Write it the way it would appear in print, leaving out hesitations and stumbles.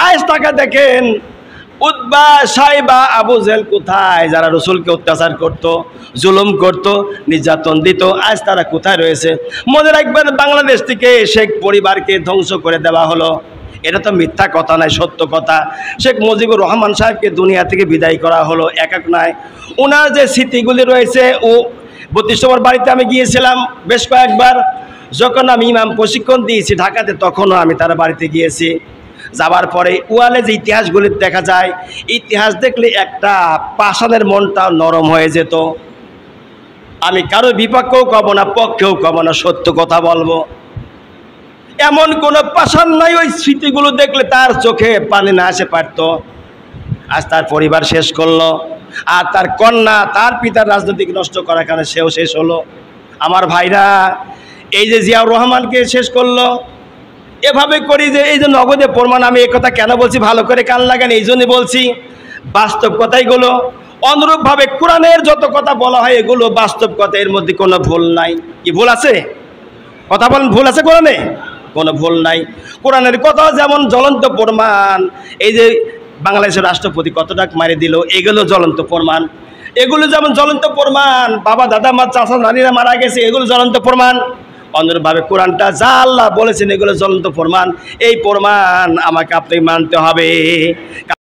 আজ তাকে দেখেন উতবা সাইবা আবু জেহেল কোথায়, যারা রসুলকে অত্যাচার করত, জুলুম করত, নির্যাতন দিত, আজ তারা কোথায় রয়েছে? মনে রাখবেন, বাংলাদেশ থেকে শেখ পরিবারকে ধ্বংস করে দেওয়া হলো। এটা তো মিথ্যা কথা নয়, সত্য কথা। শেখ মুজিবুর রহমান সাহেবকে দুনিয়া থেকে বিদায় করা হলো, একক নয়। ওনার যে স্মৃতিগুলি রয়েছে, ও 32 নম্বর বাড়িতে আমি গিয়েছিলাম বেশ কয়েকবার। যখন আমি ইমাম প্রশিক্ষণ দিয়েছি ঢাকাতে, তখনও আমি তার বাড়িতে গিয়েছি। যাবার পরে ওয়ালে যে ইতিহাসগুলি দেখা যায়, ইতিহাস দেখলে একটা পাষাণের মনটা নরম হয়ে যেত। আমি কারো বিপক্ষেও কব না, পক্ষেও কব না, সত্য কথা বলবো। এমন কোনো পাষাণ নাই ওই স্মৃতিগুলো দেখলে তার চোখে পানি না আসে পারত। আজ তার পরিবার শেষ করলো, আর তার কন্যা তার পিতার রাজনৈতিক নষ্ট করার কারণে সেও শেষ হলো। আমার ভাইরা, এই যে জিয়াউর রহমানকে শেষ করলো, এভাবে করি যে এই যে নগদে প্রমাণ। আমি এই কথা কেন বলছি, ভালো করে কান লাগান, এই জন্যই বলছি, বাস্তব কথাইগুলো। অনুরূপভাবে কোরআনের যত কথা বলা হয়, এগুলো বাস্তব কথা, এর মধ্যে কোনো ভুল নাই। কি ভুল আছে? কথা বলেন, ভুল আছে কোরআনে? কোনো ভুল নাই। কোরআনের কথা যেমন জ্বলন্ত প্রমাণ। এই যে বাংলাদেশের রাষ্ট্রপতি কত টাকা মারি দিল, এগুলো জ্বলন্ত প্রমাণ। এগুলো যেমন জ্বলন্ত প্রমাণ, বাবা দাদা মা চাচা নারীরা মারা গেছে, এগুলো জ্বলন্ত প্রমাণ। অনুরূপভাবে কোরআনটা যা আল্লাহ বলেছেন, এগুলো জ্বলন্ত প্রমাণ। এই প্রমাণ আমাকে আপনি মানতে হবে।